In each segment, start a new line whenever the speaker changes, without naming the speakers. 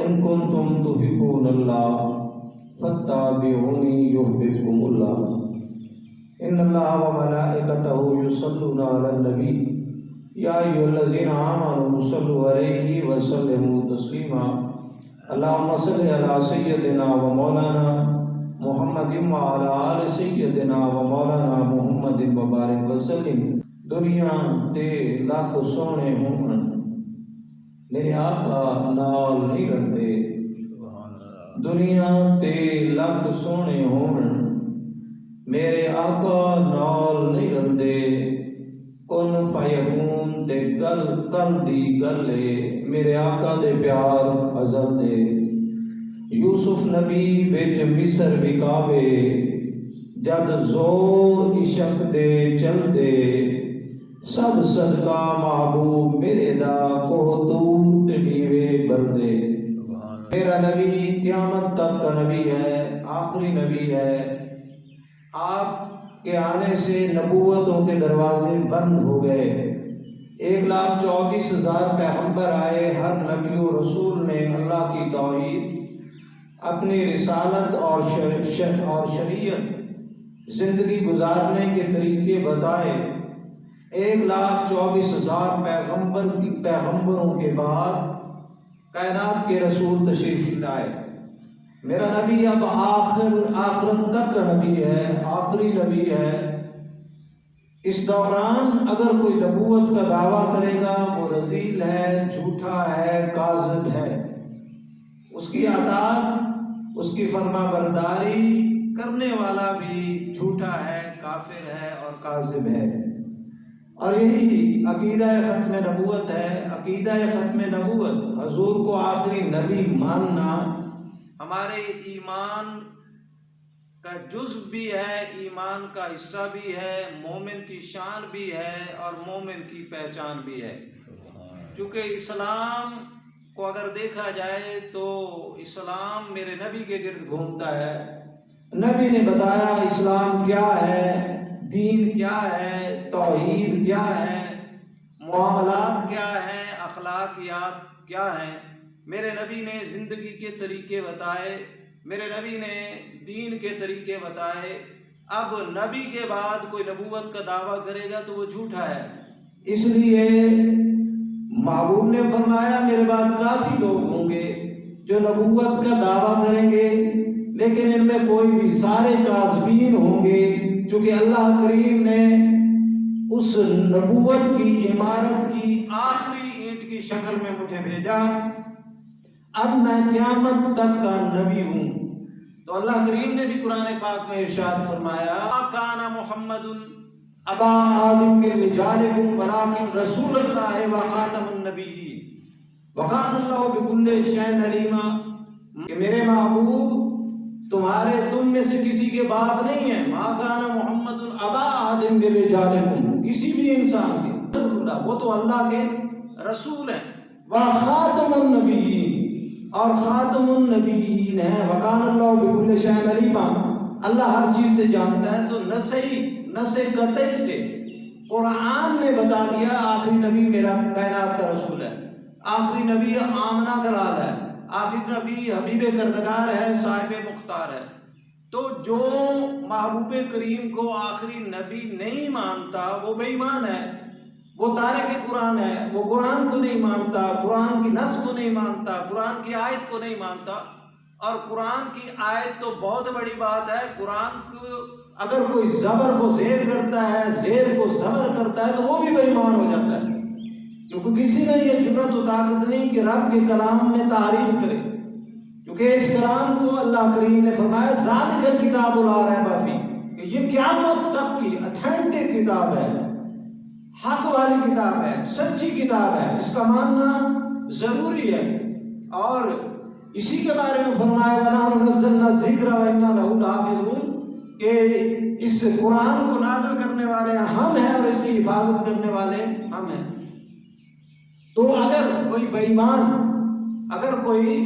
إن كنتم تحبون الله فاتبعوني يحببكم الله إن الله وملائكته يصلون على النبي يا أيها الذين آمنوا صلوا عليه وسلموا تسليما اللهم صل على سيدنا ومولانا محمد وعلى آل سيدنا ومولانا محمد وبارك وسلم دنیا تے لاکھ سونے ہون میرے آقا نال نہیں رہتے دنیا تے لاکھ سونے ہون میرے آقا نال نہیں رہتے کن فیکون تے گل کل دی گلے میرے آقا دے پیار ازل دے یوسف نبی بچ مصر وکاوے جد زور عشق دے چل دے سب صدقہ محبوب میرے دا کوہتوت ڈیوے بردے میرا نبی قیامت تک کا نبی ہے آخری نبی ہے آپ کے آنے سے نبوتوں کے دروازے بند ہو گئے 1,24,000 پیغمبر آئے ہر نبی و رسول نے اللہ کی توحید اپنی رسالت اور شریعت زندگی گزارنے کے طریقے بتائے 1,24,000 پیغمبروں کے بعد کائنات کے رسول تشریف لائے میرا نبی اب آخرت تک کا نبی ہے آخری نبی ہے اس دوران اگر کوئی نبوت کا دعویٰ کرے گا وہ رذیل ہے جھوٹا ہے کاذب ہے اس کی اطاعت اس کی فرما برداری کرنے والا بھی جھوٹا ہے کافر ہے اور کاذب ہے اور یہی عقیدہ ختم نبوت ہے عقیدہ ختم نبوت حضور کو آخری نبی ماننا ہمارے ایمان کا جزو بھی ہے ایمان کا حصہ بھی ہے مومن کی شان بھی ہے اور مومن کی پہچان بھی ہے چونکہ اسلام کو اگر دیکھا جائے تو اسلام میرے نبی کے گرد گھومتا ہے نبی نے بتایا اسلام کیا ہے دین کیا ہے توحید کیا ہے معاملات کیا ہیں اخلاقیات کیا ہیں میرے نبی نے زندگی کے طریقے بتائے میرے نبی نے دین کے طریقے بتائے اب نبی کے بعد کوئی نبوت کا دعویٰ کرے گا تو وہ جھوٹا ہے اس لیے محبوب نے فرمایا میرے بعد کافی لوگ ہوں گے جو نبوت کا دعویٰ کریں گے لیکن ان میں کوئی بھی سارے کاذبین ہوں گے چونکہ اللہ کریم نے اس نبوت کی عمارت کی آخری اینٹ کی شکل میں مجھے بھیجا اب میں قیامت تک کا نبی ہوں تو اللہ کریم نے بھی قرآن پاک میں ارشاد فرمایا کان محمد ابا آدم من رجالکم ولکن رسول اللہ وخاتم النبیین وکان اللہ بکل شیء علیما کہ میرے محبوب تم میں سے کسی کے باپ نہیں ہیں ما کان محمد ابا آدم من رجالکم کسی بھی انسان کے وہ تو اللہ کے رسول ہیں وخاتم النبیین اور خاتم النبیین ہے وکان اللہ بکل شیء علیما اللہ ہر چیز سے جانتا ہے تو نس قطعی سے قرآن نے بتا دیا آخری نبی میرا کائنات کا رسول ہے آخری نبی آمنہ کا لال ہے آخری نبی حبیب کردگار ہے صاحب مختار ہے تو جو محبوب کریم کو آخری نبی نہیں مانتا وہ بے ایمان ہے وہ تارک قرآن ہے وہ قرآن کو نہیں مانتا قرآن کی نص کو نہیں مانتا قرآن کی آیت کو نہیں مانتا اور قرآن کی آیت تو بہت بڑی بات ہے قرآن کو اگر کوئی زبر کو زیر کرتا ہے زیر کو زبر کرتا ہے تو وہ بھی بے ایمان ہو جاتا ہے کیونکہ کسی نے یہ جرأت و طاقت نہیں کہ رب کے کلام میں تعریف کرے کیونکہ اس کلام کو اللہ کریم نے فرمایا ذالک الکتاب لا ریب فیہ کہ یہ قیامت تک کی اتھینٹک کتاب ہے حق والی کتاب ہے سچی کتاب ہے اس کا ماننا ضروری ہے اور اسی کے بارے میں فرمایا وَنَحْنُ نَزَّلْنَا الذِّكْرَ وَإِنَّا لَهُ لَحَافِظُونَ کہ اس قرآن کو نازل کرنے والے ہم ہیں اور اس کی حفاظت کرنے والے ہم ہیں تو اگر کوئی بے ایمان اگر کوئی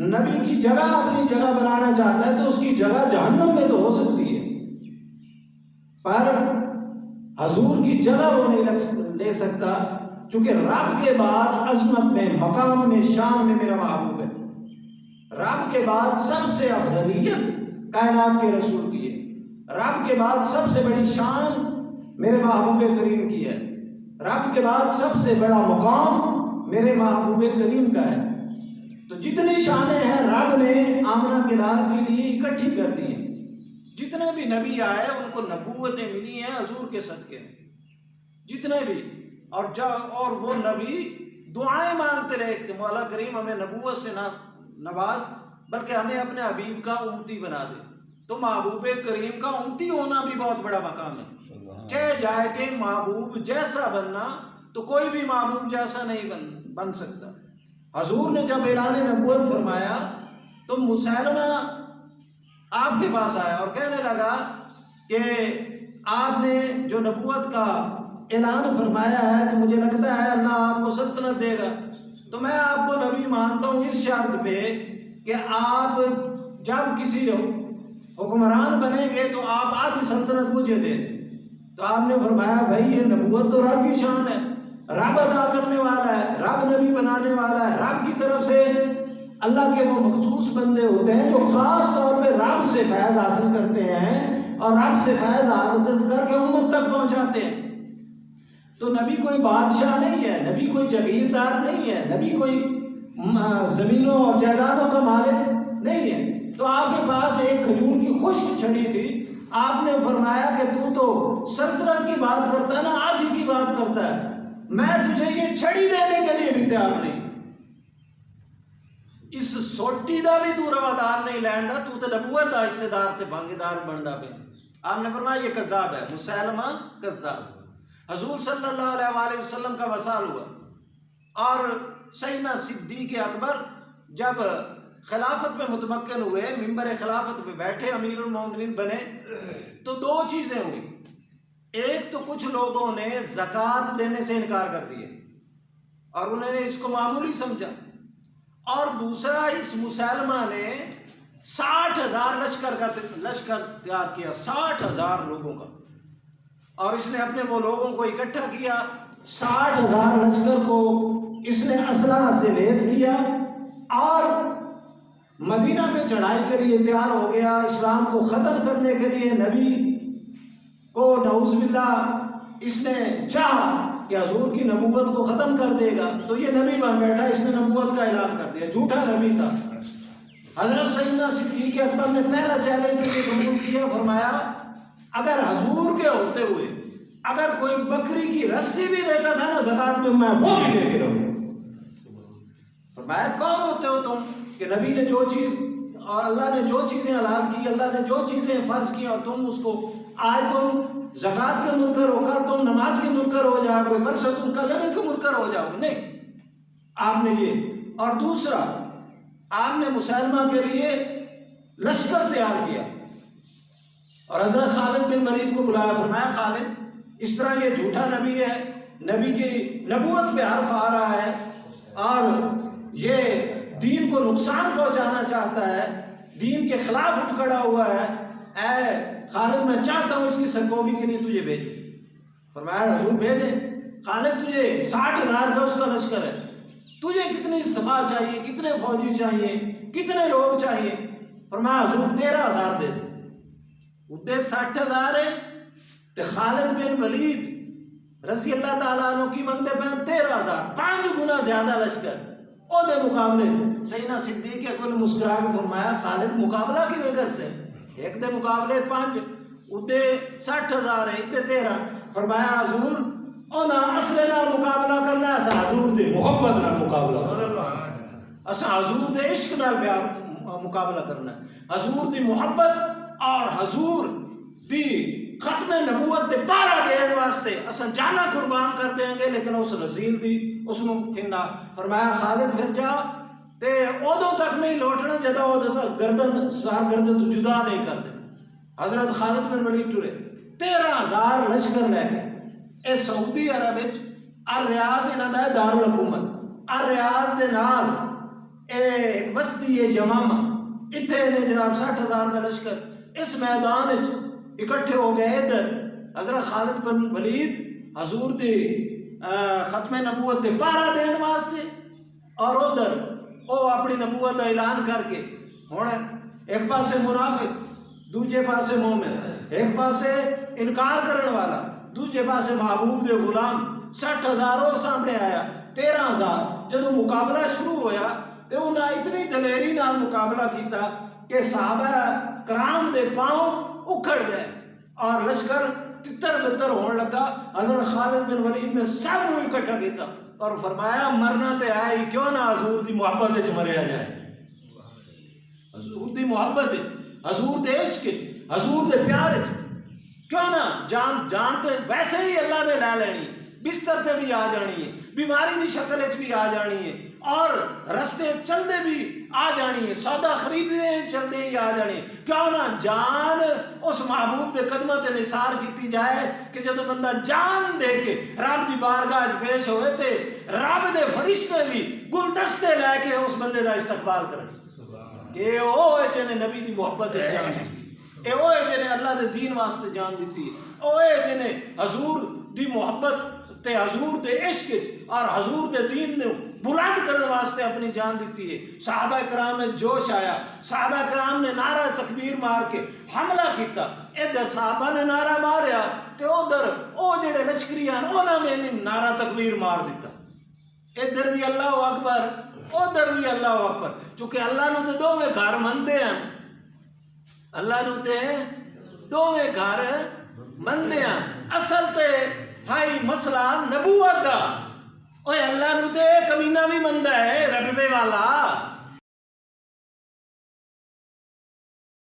نبی کی جگہ اپنی جگہ بنانا چاہتا ہے تو اس کی جگہ جہنم میں تو ہو سکتی ہے پر حضور کی جگہ وہ نہیں لے سکتا چونکہ رب کے بعد عظمت میں مقام میں شان میں میرا محبوب ہے رب کے بعد سب سے افضلیت کائنات کے رسول کی ہے، رب کے بعد سب سے بڑی شان میرے محبوب کریم کی ہے، رب کے بعد سب سے بڑا مقام میرے محبوب کریم کا ہے۔ تو جتنی شانیں ہیں رب نے آمنہ کے لال کے لیے اکٹھی کر دی ہیں۔ جتنے بھی نبی آئے ان کو نبوتیں ملی ہیں حضور کے صدقے، جتنے بھی، اور وہ نبی دعائیں مانگتے رہے کہ مولا کریم ہمیں نبوت سے نہ نواز بلکہ ہمیں اپنے حبیب کا امتی بنا دے۔ تو محبوب کریم کا امتی ہونا بھی بہت بڑا مقام ہے۔ چاہے جائے کہ محبوب جیسا بننا تو کوئی بھی محبوب جیسا نہیں بن سکتا۔ حضور نے جب اعلان نبوت فرمایا تو مسیلمہ آپ کے پاس آیا اور کہنے لگا کہ آپ نے جو نبوت کا اعلان فرمایا ہے تو مجھے لگتا ہے اللہ آپ کو سلطنت دے گا، تو میں آپ کو نبی مانتا ہوں اس شرط پہ کہ آپ جب کسی حکمران بنیں گے تو آپ آدھی سلطنت مجھے دے دیں۔ تو آپ نے فرمایا بھائی یہ نبوت تو رب کی شان ہے، رب عطا کرنے والا ہے، رب نبی بنانے والا ہے، رب کی طرف سے اللہ کے وہ مخصوص بندے ہوتے ہیں جو خاص طور پہ رب سے فیض حاصل کرتے ہیں اور رب سے فیض حاصل کر کے امت تک پہنچاتے ہیں۔ تو نبی کوئی بادشاہ نہیں ہے، نبی کوئی جاگیردار نہیں ہے، نبی کوئی زمینوں اور جائیدادوں کا مالک نہیں ہے۔ تو آپ کے پاس ایک کھجور کی خشک چھڑی تھی، آپ نے فرمایا کہ تو سلطنت کی بات کرتا ہے نا، آدھی کی بات کرتا ہے، میں تجھے یہ چھڑی دینے کے لیے بھی تیار نہیں، اس سوٹی دا بھی تو روادار نہیں لیندا، تو تے نبوت دا حصے دار تے بھانگیدار بندا پہ۔ آپ نے فرمایا یہ کذاب ہے، مسیلمہ کذاب۔ حضور صلی اللہ علیہ وآلہ وسلم کا وصال ہوا اور سیدنا صدیق اکبر جب خلافت میں متمکن ہوئے، ممبر خلافت پہ بیٹھے، امیر المومنین بنے، تو دو چیزیں ہوئی۔ ایک تو کچھ لوگوں نے زکوٰۃ دینے سے انکار کر دیا اور انہوں نے اس کو معمولی سمجھا، اور دوسرا اس مسلمہ نے 60,000 لشکر تیار کیا، 60,000 لوگوں کا، اور اس نے اپنے وہ لوگوں کو اکٹھا کیا، 60,000 لشکر کو اس نے اسلحہ سے لیس کیا اور مدینہ پہ چڑھائی کے لیے تیار ہو گیا، اسلام کو ختم کرنے کے لیے نبی کو نعوذ باللہ اس نے چاہا کہ حضور کی نبوت کو ختم کر دے گا، تو یہ نبی بن بیٹھا، اس نے نبوت کا اعلان کر دیا، جھوٹا نبی تھا۔ حضرت سیدنا صدیق اکبر نے پہلا چیلنج قبول کیا، فرمایا اگر حضور کے ہوتے ہوئے اگر کوئی بکری کی رسی بھی دیتا تھا نا زکوٰۃ میں وہ بھی لے کے رہوں۔ فرمایا کون ہوتے ہو تم کہ نبی نے جو چیز اور اللہ نے جو چیزیں حلال کی، اللہ نے جو چیزیں فرض کی، اور تم اس کو آج تم زکوٰۃ کے منکر ہو کر تم نماز کے منکر ہو جاؤ گے، پرسوں تم کلمے کے منکر ہو جاؤ گے۔ نہیں، آپ نے یہ، اور دوسرا آپ نے مسلمہ کے لیے لشکر تیار کیا اور حضرت خالد بن ولید کو بلایا، فرمایا خالد اس طرح یہ جھوٹا نبی ہے، نبی کی نبوت پہ حرف آ رہا ہے اور یہ دین کو نقصان پہنچانا چاہتا ہے، دین کے خلاف اٹھ کھڑا ہوا ہے، اے خالد میں چاہتا ہوں اس کی سرکوبی کے لیے تجھے بھیجے۔ فرمایا حضور بھیجیں، خالد تجھے 60,000 کا اس کا لشکر ہے، تجھے کتنی سپاہ چاہیے، کتنے فوجی چاہیے، کتنے لوگ چاہیے؟ فرمایا حضور 13,000 دے دیں۔ ادھے 60,000 ہے تو خالد بن ولید رضی اللہ تعالیٰ عنہ کی منگتے پہ 13,000، 5 گنا زیادہ لشکر، او دے مقابلے سیدنا صدیق اکبر نے مسکرا کے فرمایا خالد مقابلہ کی وجہ سے ایک دے مقابلے 5، ادھے 60,000 ہے، ادھے 13۔ فرمایا حضور اونا اصل نال مقابلہ کرنا، اسا حضور دے محبت نال مقابلہ، اسا حضور دے عشق نال مقابلہ کرنا، حضور دی محبت اور حضور دی ختم نبوت دے پارا دین واسطے اسا جانا قربان کر دیں گے، لیکن اس رسول دی اس نو پھندا۔ فرمایا خالد پھر جا تے ادو تک نہیں لوٹنا جدو ادو تک گردن سار گردن تو جدا نہیں کر دے۔ حضرت خالد بن ولید ٹرے 13,000 لشکر لے گئے۔ اے سعودی عرب وچ الریاض انہاں دا دارالحکومت، الریاض دے نال اے بستی یمامہ، اتھے نے جناب 60,000 دا لشکر اس میدان وچ اکٹھے ہو گئے۔ ادھر حضرت خالد بن ولید حضور دی ختم نبوت دے پارا دین واسطے، اور ادھر
وہ اپنی نبوت کا اعلان کر کے ہونا ایک پاسے منافق دوجے پاسے مومن، ایک پاسے انکار کرنے والا دوجے پاسے محبوب دے غلام 60,000 سامنے آیا 13,000 جدو مقابلہ شروع ہویا تو انہیں اتنی دلیری نال مقابلہ کیتا کہ صحابہ کرام دے پاؤں اکھڑ گئے اور لشکر تتر بتر ہونے لگا۔ حضرت خالد بن ولید نے سب کو اکٹھا کیتا اور فرمایا مرنا تے آئی کیوں نہ حضور دی محبت وچ مریا جائے، حضور دی محبت حضور دے عشق حضور دے پیار کیوں نہ جان تے ویسے ہی اللہ نے لے لینی، بستر تے بھی آ جانی ہے، بیماری دی شکل وچ بھی آ جانی ہے، اور رستے چلدے بھی آ جانی ہے، سودا خریدنے چلدے ہی آ جانی ہے، کیوں نہ جان اس محبوب دے قدمہ تے نثار کیتی جائے کہ جدو بندہ جان دے کے رب دی بارگاہ پیش ہوئے تے رب دے فرشتے بھی گلدستے لے کے اس بندے دا استقبال کریں کہ او ہے جنہیں نبی دی محبت جان دیتی، او ہے جنہیں اللہ دے دین واسطے جان دیتی، او ہے جنہیں حضور دی محبت تے حضور دے عشق اور حضور دے دین نے بلند کرنے واسطے اپنی جان دیتی ہے۔ صحابہ کرام میں جوش آیا، صحابہ کرام نے نعرہ تکبیر مار کے حملہ کیتا، ادھر صحابہ نے نعرہ ماریا تے ادھر او جڑے لشکریاں انہاں میں نعرہ تکبیر مار دیتا، ادھر بھی اللہ اکبر ادھر بھی اللہ اکبر، چونکہ اللہ نو تے دوویں گھر مندے ہیں، اللہ نو تے دوویں گھر مندے ہیں، اصل تے ہائی مسئلہ نبوت دا، اوے اللہ نو تے کمینہ بھی مندہ ہے ربے والا،